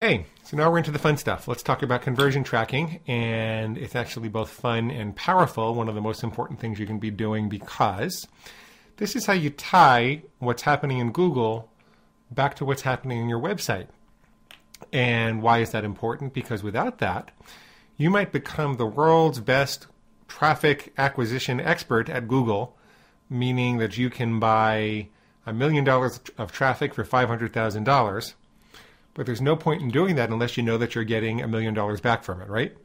Hey, so now we're into the fun stuff. Let's talk about conversion tracking, and it's actually both fun and powerful, one of the most important things you can be doing, because this is how you tie what's happening in Google back to what's happening in your website. And why is that important? Because without that, you might become the world's best traffic acquisition expert at Google, meaning that you can buy $1 million of traffic for $500,000. But there's no point in doing that unless you know that you're getting $1 million back from it, right?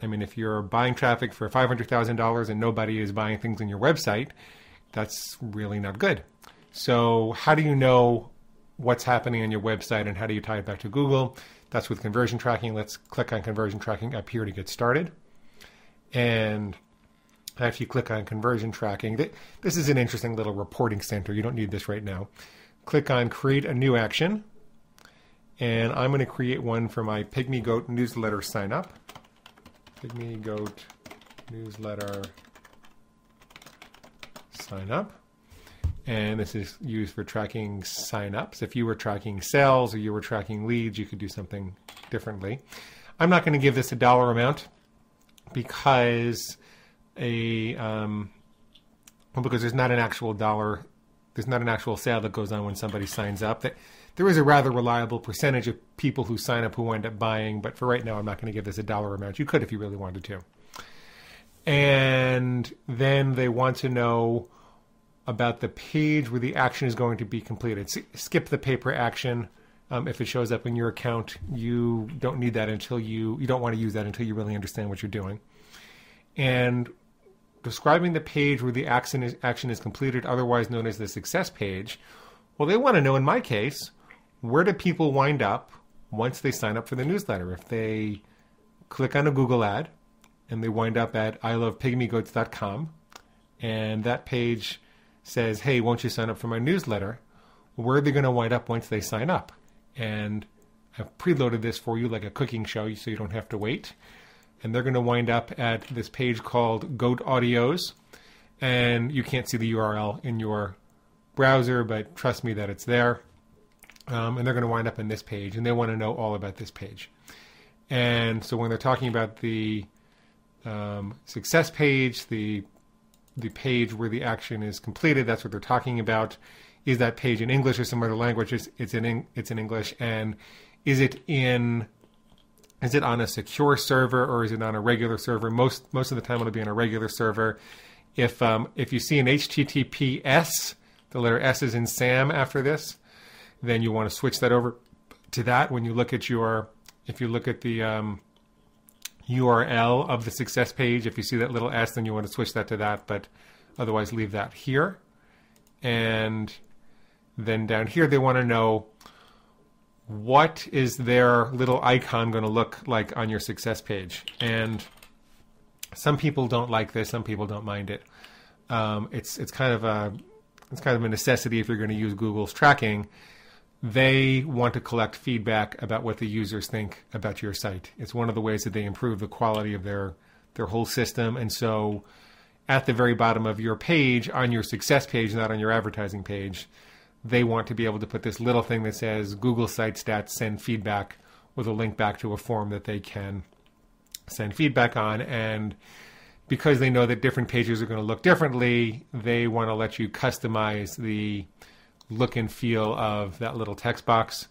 I mean, if you're buying traffic for $500,000 and nobody is buying things on your website, that's really not good. So how do you know what's happening on your website and how do you tie it back to Google? That's with conversion tracking. Let's click on conversion tracking up here to get started. And after you click on conversion tracking, this is an interesting little reporting center. You don't need this right now. Click on create a new action. And I'm going to create one for my Pygmy Goat newsletter sign up. Pygmy Goat newsletter sign up. And this is used for tracking sign-ups. If you were tracking sales or you were tracking leads, you could do something differently. I'm not going to give this a dollar amount because because there's not an actual dollar, there's not an actual sale that goes on when somebody signs up. There is a rather reliable percentage of people who sign up who end up buying, but for right now, I'm not going to give this a dollar amount. You could if you really wanted to. And then they want to know about the page where the action is going to be completed. Skip the paper action. If it shows up in your account, you don't need that until you don't want to use that until you really understand what you're doing. And describing the page where the action is completed, otherwise known as the success page. Well, they want to know, in my case, where do people wind up once they sign up for the newsletter? If they click on a Google ad and they wind up at ilovepygmygoats.com and that page says, hey, won't you sign up for my newsletter? Where are they going to wind up once they sign up? And I've preloaded this for you like a cooking show so you don't have to wait. And they're going to wind up at this page called Goat Audios. And you can't see the URL in your browser, but trust me that it's there. And they're going to wind up in this page, and they want to know all about this page. And so when they're talking about the success page, the page where the action is completed, that's what they're talking about. Is that page in English or some other language? It's in English. And is it on a secure server or is it on a regular server? Most of the time it'll be on a regular server. If you see an HTTPS, the letter S is in Sam after this, then you want to switch that over to that. When you look at if you look at the URL of the success page, if you see that little S, then you want to switch that to that, but otherwise leave that here. And then down here, they want to know what is their little icon going to look like on your success page. And some people don't like this, some people don't mind it. It's kind of a necessity if you're going to use Google's tracking. They want to collect feedback about what the users think about your site. It's one of the ways that they improve the quality of their whole system. And so at the very bottom of your page, on your success page, not on your advertising page, they want to be able to put this little thing that says Google Site Stats send feedback with a link back to a form that they can send feedback on. And because they know that different pages are going to look differently, they want to let you customize the look and feel of that little text box.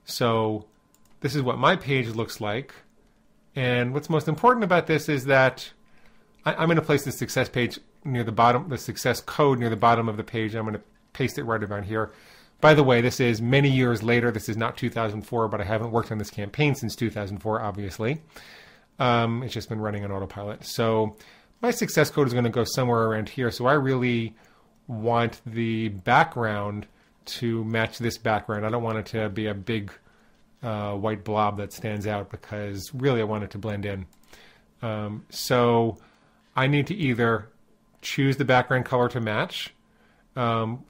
So this is what my page looks like. And what's most important about this is that I'm going to place the success page near the bottom, the success code near the bottom of the page. I'm going to paste it right around here. By the way, this is many years later. This is not 2004, but I haven't worked on this campaign since 2004, obviously. It's just been running on autopilot. So my success code is going to go somewhere around here. So I really want the background to match this background. I don't want it to be a big white blob that stands out because really I want it to blend in. So I need to either choose the background color to match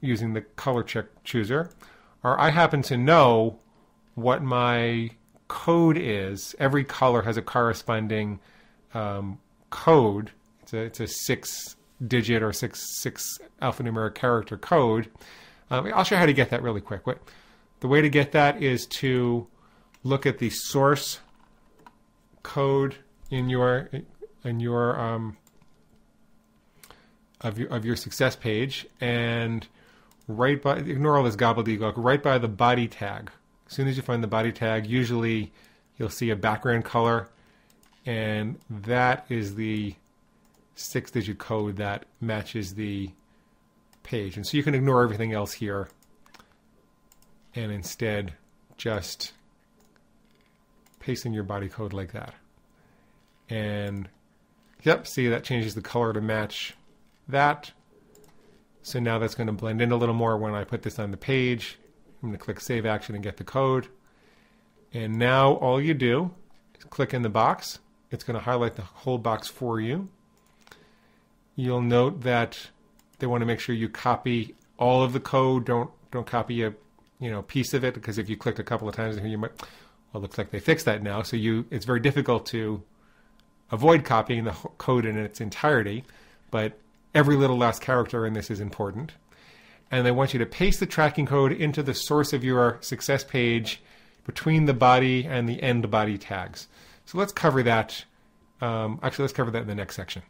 using the color check chooser, or I happen to know what my code is. Every color has a corresponding code. It's a 6-digit or six alphanumeric character code. I'll show you how to get that really quick. The way to get that is to look at the source code in your of your success page, and right by, ignore all this gobbledygook, right by the body tag. As soon as you find the body tag, usually you'll see a background color, and that is the 6-digit code that matches the page. And so you can ignore everything else here and instead just paste in your body code like that. And yep, see, that changes the color to match that. So now that's going to blend in a little more when I put this on the page. I'm going to click Save Action and get the code. And now all you do is click in the box. It's going to highlight the whole box for you. You'll note that they want to make sure you copy all of the code. Don't copy a piece of it, because if you click a couple of times, you might, well, it looks like they fixed that now. So it's very difficult to avoid copying the code in its entirety, but every little last character in this is important. And they want you to paste the tracking code into the source of your success page between the body and the end body tags. So let's cover that. Actually, let's cover that in the next section.